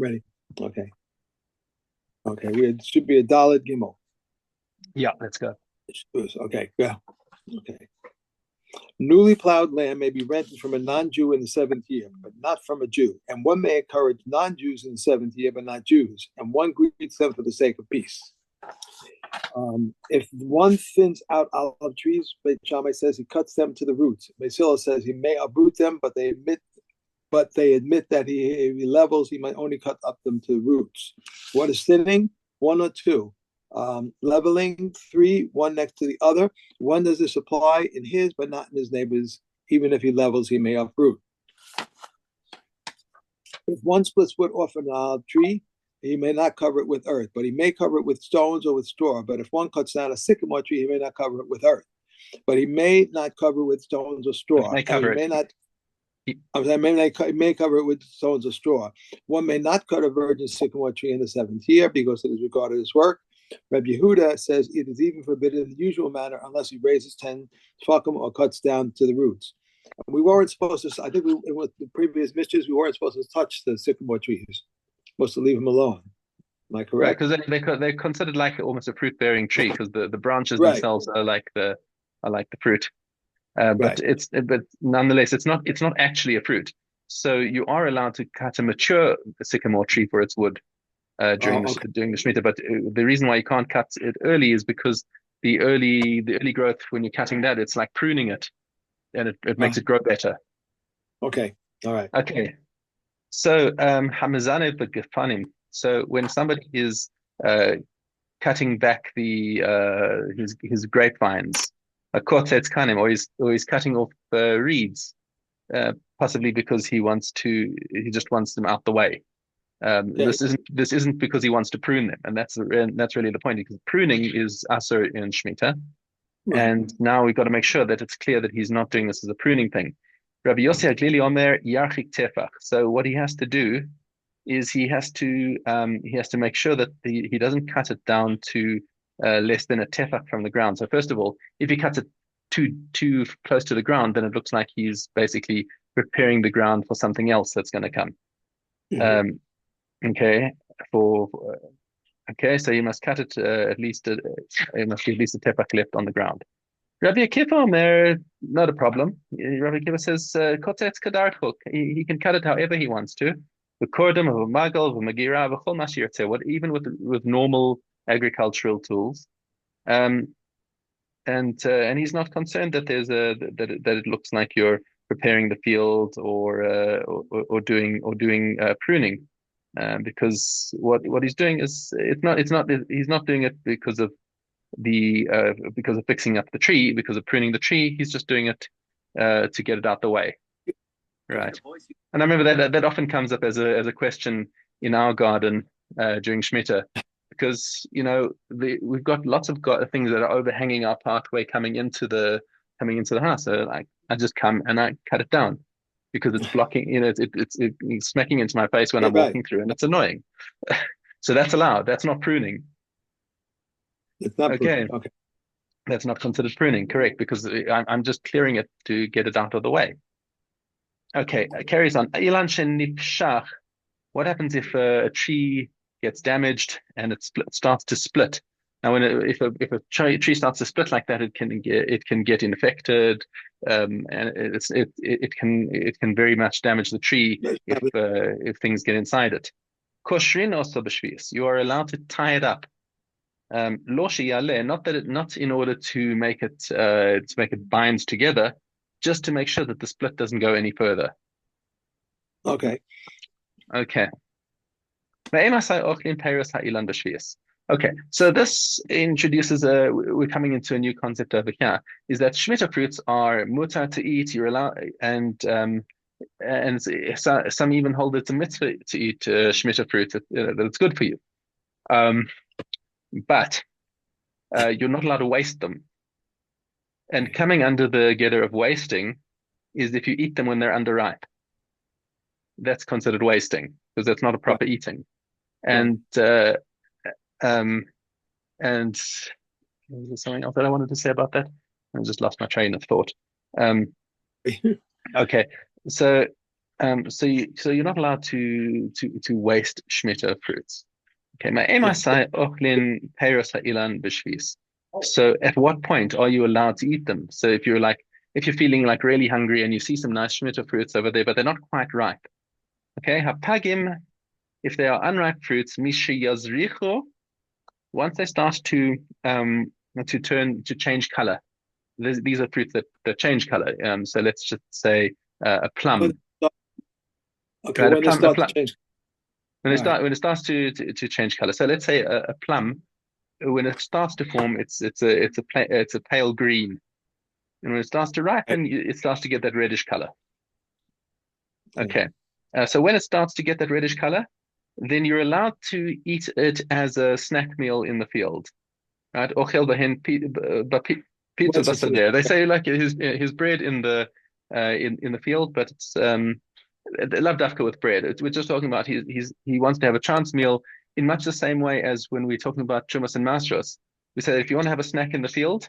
I'm ready. Okay. Okay. It should be a Dalit Gimel. Yeah, let's go. Okay. Yeah. Okay. Newly plowed land may be rented from a non-Jew in the seventh year, but not from a Jew. And one may encourage non-Jews in the seventh year, but not Jews. And one greets them for the sake of peace. If one thins out olive trees, Beit Shammai says he cuts them to the roots. Basila says he may uproot them, but they admit that if he levels, he might only cut up them to the roots. What is thinning? One or two. Leveling, three, one next to the other. One does this apply in his, but not in his neighbor's. Even if he levels, he may uproot. If one splits wood off an olive tree, he may not cover it with earth, but he may cover it with stones or with straw. But if one cuts down a sycamore tree, he may not cover it with earth, but he may not cover it with stones or But straw. may And he cover it. may not may cover it with stones or straw. One may not cut a virgin sycamore tree in the seventh year because it is regarded as work. Rabbi Yehuda says it is even forbidden in the usual manner unless he raises 10 tefachim or cuts down to the roots. We weren't supposed to, I think with the previous missions, we weren't supposed to touch the sycamore trees, supposed to leave them alone. Am I Right, correct? because they're considered like almost a fruit-bearing tree because the branches Right, themselves are like the fruit. But right. but nonetheless it's not actually a fruit. So you are allowed to cut a mature sycamore tree for its wood Okay. during the Shemitah. But the reason why you can't cut it early is because the early growth when you're cutting that it's like pruning it and it Uh, makes it grow better. okay. All right. Okay, so Hamazane b'gefanim. So when somebody is uh, cutting back the his grapevines, a kotetz kanim, or he's cutting off reeds, possibly because he just wants them out the way. Okay. This isn't because he wants to prune them, and that's really the point. Because pruning is also in Shemitah, Right. and now we've got to make sure that it's clear that he's not doing this as a pruning thing. Rabbi Yossi Haglili Omer Yarchik Tefach. So what he has to do is he has to make sure that he doesn't cut it down to less than a tefach from the ground. So first of all, if he cuts it too close to the ground, then it looks like he's basically preparing the ground for something else that's going to come. Mhm. Um, okay, for okay, so you must cut it at least it must be at least a tefach left on the ground. Rabbi Akiva Omer, not a problem. Rabbi Akiva says, "Kotetz kadarchuk." He can cut it however he wants to. The cordum of a magal, of a magira, of a chol mashirte. What even with normal agricultural tools. Um, and he's not concerned that that it looks like you're preparing the field or doing pruning. Because what he's doing is it's not he's not doing it because of fixing up the tree, because of pruning the tree. He's just doing it to get it out the way, Right. right? And I remember that often comes up as a question in our garden during Shemitah, because we've got lots of things that are overhanging our pathway coming into the house. So I just come and I cut it down because it's blocking. It's smacking into my face when Yeah, I'm right. walking through, and it's annoying. So that's allowed. That's not pruning. It's not Okay. pruning. Okay. That's not considered pruning, correct? Because I'm just clearing it to get it out of the way. Okay, carries on. Ilan shenifshach. What happens if a tree gets damaged and starts to split? Now, if a tree starts to split like that, it can get infected, and it can very much damage the tree if things get inside it. Koshrin also b'shvius. You are allowed to tie it up. Lo sheyaleh, not in order to make it bind together, just to make sure that the split doesn't go any further. Okay. Okay. Okay, so this introduces we're coming into a new concept over here, is that Shemitah fruits are mutar to eat, you're allowed, and some even hold it's a mitzvah to eat Shemitah fruit, that it's good for you. But you're not allowed to waste them. And coming under the gather of wasting is if you eat them when they're underripe. That's considered wasting because that's not a Right. proper eating. Right. And um, and was there something else that I wanted to say about that? I just lost my train of thought. Um, okay, so So you're not allowed to waste Shemitah fruits. Okay, Yeah. so at what point are you allowed to eat them? So if you're feeling like really hungry and you see some nice Shemitah fruits over there, but they're not quite ripe. Okay, hapagim, if they are unripe fruits, mishiyazricho, once they start to change color. These are fruits that change color. So let's just say a When, plum. okay, Right, when they a start to plum change. when All right. it starts to change color. So let's say a plum, when it starts to form, it's a pale green, and when it starts to ripen, it starts to get that reddish color. Okay, so when it starts to get that reddish color, then you're allowed to eat it as a snack meal in the field, right? Ochel bahen pizza Once it's in the, basadeh. They say like his bread in the field, but it's love dafka with bread. We're just talking about he wants to have a chance meal in much the same way as when we're talking about chumas and masros. We say if you want to have a snack in the field,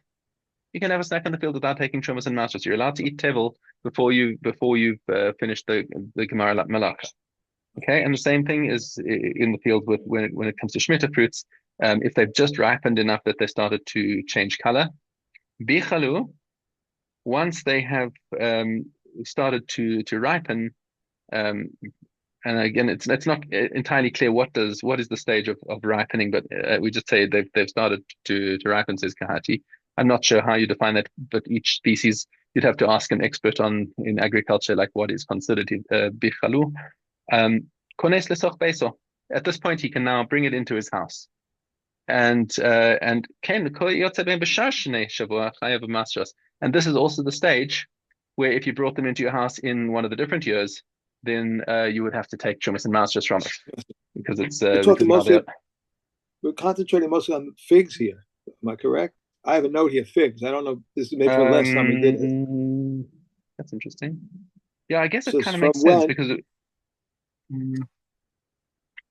you can have a snack in the field without taking chumas and masros. You're allowed to eat tevel before you've finished the gemara malach. Okay, and the same thing is in the field with when it comes to Shemitah fruits. If they've just ripened enough that they started to change color, bichalu, once they have started to ripen, um, and again, it's not entirely clear what is the stage of ripening, but we just say they've started to ripen, says Kahati. I'm not sure how you define that, but each species you'd have to ask an expert in agriculture, like what is considered bichalu. Kones lesoch beso. At this point, he can now bring it into his house, and this is also the stage where if you brought them into your house in one of the different years, then you would have to take chumas and masters from it because it's we're talking mostly, we're concentrating mostly on figs here. Am I correct? I have a note here, figs. I don't know. This is maybe for the last time we did it. That's interesting. Yeah, I guess It it says kind of from makes sense when. because It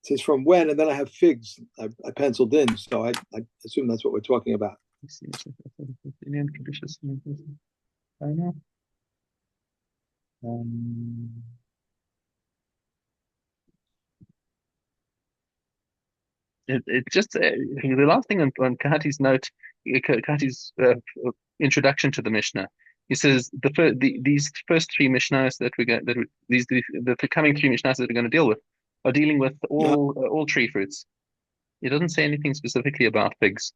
says from when, and then I have figs. I penciled in, so I assume that's what we're talking about. I know. It just the last thing on Kahati's note, Kahati's introduction to the Mishnah. He says these first three Mishnahs that we get the coming three Mishnahs that we're going to deal with are dealing with all tree fruits. He doesn't say anything specifically about figs.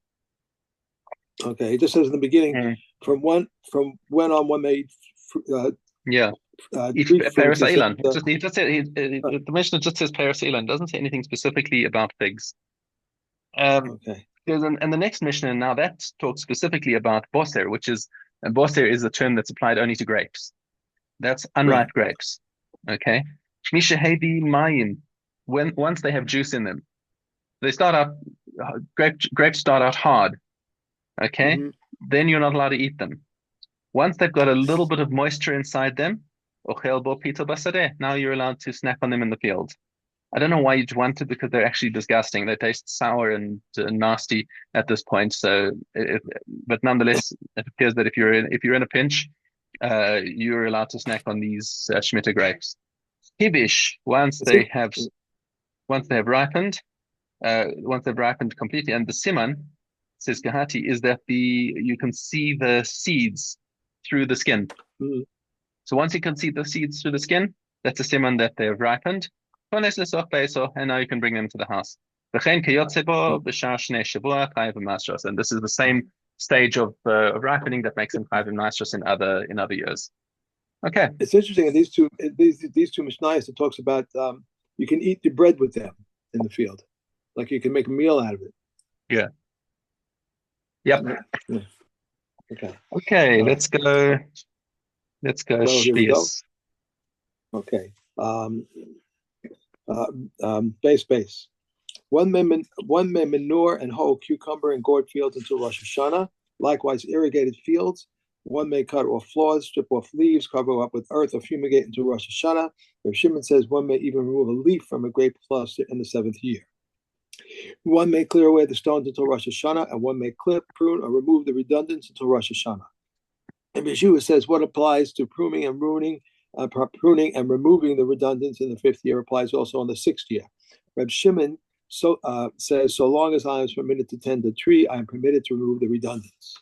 Okay, he just says in the beginning from when on one may yeah. Each Paris Island. The Mishnah just says Paris Island. Doesn't say anything specifically about figs. Okay. And the next Mishnah now that talks specifically about boser, and boser is a term that's applied only to grapes. That's unripe grapes. Okay. Mishahevi mayin. Once they have juice in them, they start out grapes start out hard. Okay. Mm-hmm. Then you're not allowed to eat them. Once they've got a little bit of moisture inside them, now you're allowed to snack on them in the field. I don't know why you'd want to because they're actually disgusting. They taste sour and nasty at this point. So, but nonetheless, it appears that if you're in a pinch, you're allowed to snack on these Shemitah grapes. Hibish, once they have ripened, once they've ripened completely, and the siman, says Kahati, is that you can see the seeds through the skin. Mm-hmm. So once you can see the seeds through the skin, that's a siman that they've ripened. And now you can bring them to the house. And this is the same stage of ripening that makes them chayav mastros in other years. Okay. It's interesting. These two Mishnayos, it talks about you can eat the bread with them in the field, like you can make a meal out of it. Yeah. Yep. Yeah. Okay. Okay. Let's go. Shevi'is. Okay. Base. One may manure and hoe cucumber and gourd fields until Rosh Hashanah. Likewise, irrigated fields. One may cut off flaws, strip off leaves, cover up with earth, or fumigate until Rosh Hashanah. Rav Shimon says one may even remove a leaf from a grape cluster in the 7th year. One may clear away the stones until Rosh Hashanah, and one may clip, prune, or remove the redundants until Rosh Hashanah. And Yeshua says what applies to pruning and ruining pruning and removing the redundants in the 5th year applies also on the 6th year. Reb Shimon says, so long as I am permitted to tend the tree, I am permitted to remove the redundants.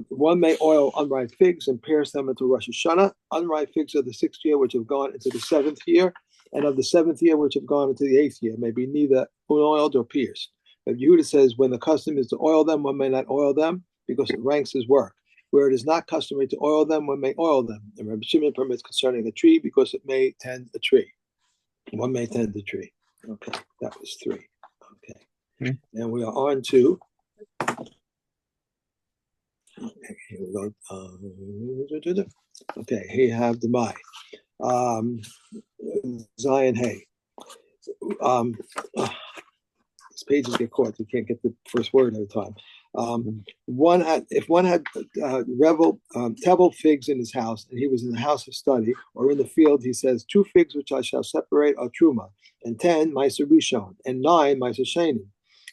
One may oil unripe figs and pierce them into Rosh Hashanah. Unripe figs of the 6th year, which have gone into the 7th year, and of the 7th year, which have gone into the 8th year, may be neither unoiled or pierced. But Yehuda says, when the custom is to oil them, one may not oil them, because it ranks as work. Where it is not customary to oil them, one may oil them. And Rabbi Shimon permits concerning a tree, because it may tend a tree. One may tend the tree. Okay, that was 3. Okay. And we are on to. Okay, here we go. Okay, here you have the Mai. Zion Hay. These pages get caught. You can't get the first word at a time. If one had tevel figs in his house, and he was in the house of study or in the field, he says, 2 figs which I shall separate are truma, and 10 meiser rishon, and 9 meiser sheni.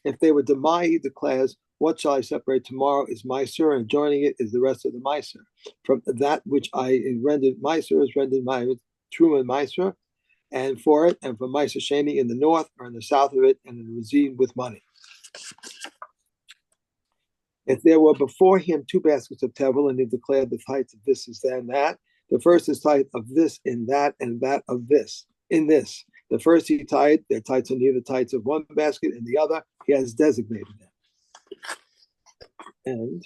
If they were demai, he declares, what shall I separate tomorrow is meiser, and joining it is the rest of the meiser. From that which I rendered meiser is rendered truma and meiser, and for it, and for meiser sheni in the north or in the south of it, and in the rezin with money. If there were before him 2 baskets of tevel, and he declared the tithe of this is that and that, the first is tithe of this in that, and that of this in this. The first he tithed, their tithes are neither tithes of one basket, and the other he has designated them. And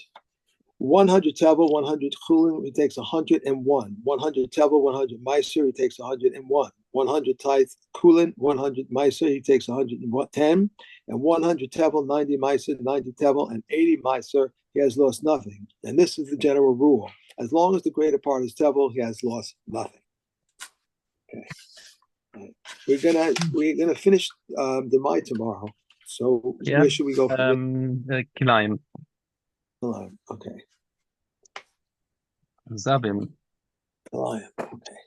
100 tevel, 100 chulin, he takes 101. 100 tevel, 100 meiser, he takes 101. 100 tithe kulin, 100 meiser, he takes 110. And 100 tevel, 90 meiser, 90 tevel, and 80 meiser, he has lost nothing. And this is the general rule. As long as the greater part is tevel, he has lost nothing. Okay. Right. We're gonna finish the Mai tomorrow. So where should we go from Kilayim. Okay. Zavim. Kilayim. Okay.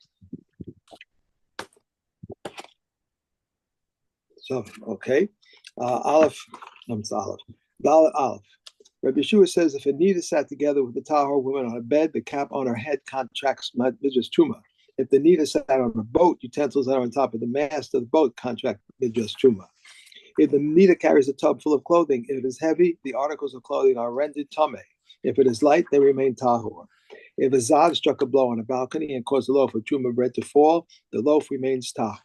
So okay. Aleph. It's Aleph. Dalet Aleph. Rabbi Yeshua says if a nida sat together with the tahor woman on a bed, the cap on her head contracts midras truma. If the nida sat on a boat, utensils that are on top of the mast of the boat contract midras truma. If the nida carries a tub full of clothing, if it is heavy, the articles of clothing are rendered tameh. If it is light, they remain tahor. If a zav struck a blow on a balcony and caused a loaf of truma bread to fall, the loaf remains tahor.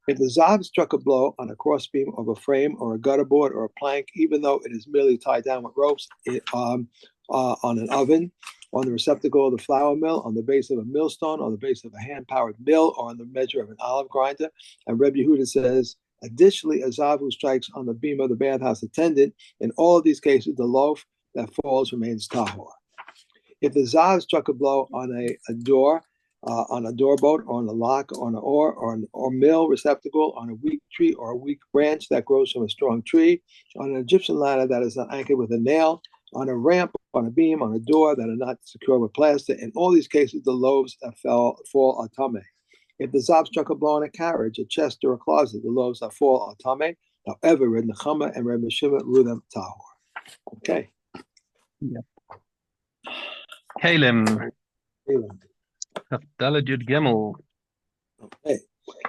If the zav struck a blow on a crossbeam of a frame or a gutter board or a plank, even though it is merely tied down with ropes on an oven, on the receptacle of the flour mill, on the base of a millstone, on the base of a hand-powered mill, or on the measure of an olive grinder, and Rebbe Yehuda says, additionally, a zav who strikes on the beam of the bathhouse attendant, in all of these cases, the loaf that falls remains tahor. If the zav struck a blow on a door, on a doorboat, or on a lock, or on an oar, or mill receptacle, on a weak tree or a weak branch that grows from a strong tree, on an Egyptian ladder that is not anchored with a nail, on a ramp, on a beam, on a door that are not secured with plaster. In all these cases, the loaves that fall are tameh. If the zav struck a blow on a carriage, a chest, or a closet, the loaves that fall are tameh. However, Reb Nechama and Reb Shimon rule them tahor. Okay. Yeah. Kalim. Daled Yud Gimel. Okay.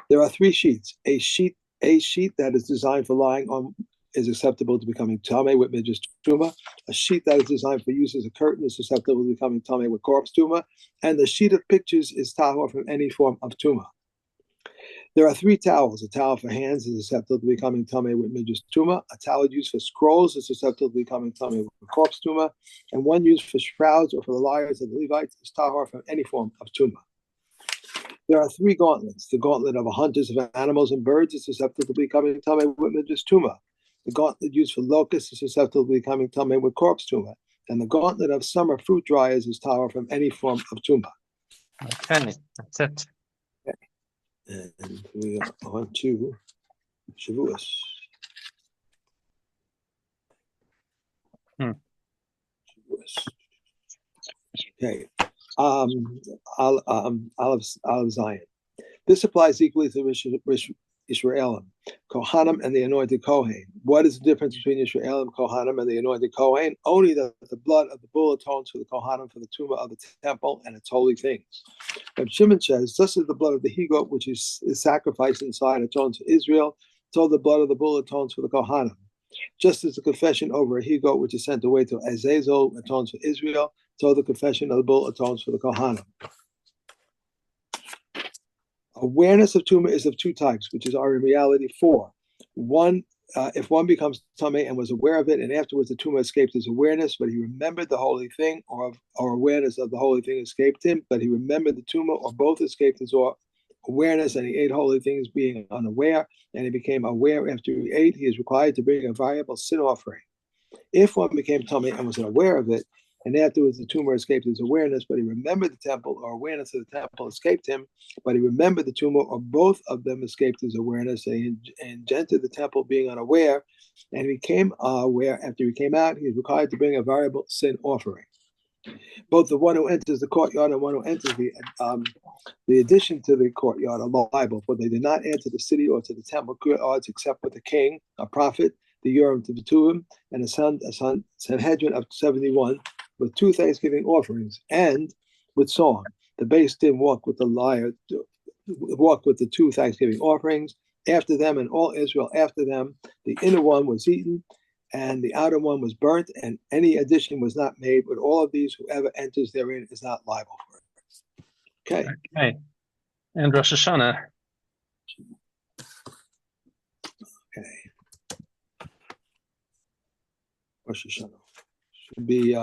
There are 3 sheets. A sheet that is designed for lying on is acceptable to becoming tameh with midras truma. A sheet that is designed for use as a curtain is susceptible to becoming tameh with corpse truma. And the sheet of pictures is tahor from any form of truma. There are 3 towels. A towel for hands is susceptible to becoming tameh with midras truma. A towel used for scrolls is susceptible to becoming tameh with corpse truma. And one used for shrouds or for the lyres of the Levites is tahor from any form of truma. There are 3 gauntlets. The gauntlet of hunters of animals and birds is susceptible to becoming tameh with midras truma. The gauntlet used for locusts is susceptible to becoming tameh with corpse truma. And the gauntlet of summer fruit dryers is tahor from any form of truma. Okay, that's it. Okay. And we are on to Shevi'is. Okay. Olive Zion. This applies equally to Israelim. Kohanim and the anointed Kohen. What is the difference between Yisrael Kohanim and the anointed Kohen? Only that the blood of the bull atones for the Kohanim for the tumah of the temple and its holy things. And Shimon says, just as the blood of the he-goat, which is sacrificed inside, atones for Israel, so the blood of the bull atones for the Kohanim. Just as the confession over a he-goat, which is sent away to Azazel, atones for Israel, so the confession of the bull atones for the Kohanim. Awareness of tumah is of two types, which are in reality four. One, if one becomes tamei and was aware of it, and afterwards the tumah escaped his awareness, but he remembered the holy thing, or awareness of the holy thing escaped him, but he remembered the tumah, or both escaped his awareness, and he ate holy things being unaware, and he became aware after he ate, he is required to bring a variable sin offering. If one became tamei and was aware of it, and afterwards the tumor escaped his awareness, but he remembered the temple, or awareness of the temple escaped him, but he remembered the tumor, or both of them escaped his awareness, and entered the temple being unaware, and he became aware after he came out, he is required to bring a variable sin offering. Both the one who enters the courtyard and one who enters the addition to the courtyard are liable, for they did not enter the city or to the temple courtyards except with the king, a prophet, the Urim to the Tumim, and a Sanhedrin of 71, with two thanksgiving offerings, and with song. The base did walk with the two thanksgiving offerings after them, and all Israel after them. The inner one was eaten, and the outer one was burnt, and any addition was not made. But all of these, whoever enters therein is not liable for it. Okay. Okay. And Rosh Hashanah. Okay. Rosh Hashanah should be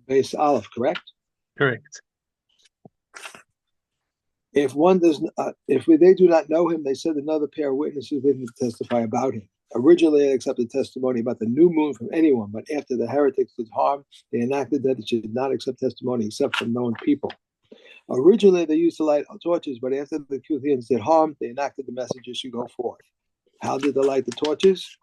base Aleph, correct? Correct. If one does, if they do not know him, they send another pair of witnesses with him to testify about him. Originally, they accepted testimony about the new moon from anyone, but after the heretics did harm, they enacted that it should not accept testimony except from known people. Originally, they used to light torches, but after the Cuthians did harm, they enacted the messages should go forth. How did they light the torches?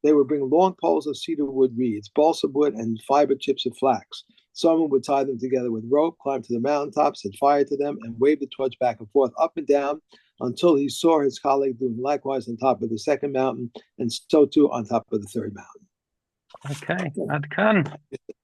They would bring long poles of cedar wood reeds, balsa wood, and fiber chips of flax. Someone would tie them together with rope, climb to the mountaintops, set fire to them, and wave the torch back and forth, up and down, until he saw his colleague doing likewise on top of the second mountain, and so too on top of the third mountain. Okay, Adkan.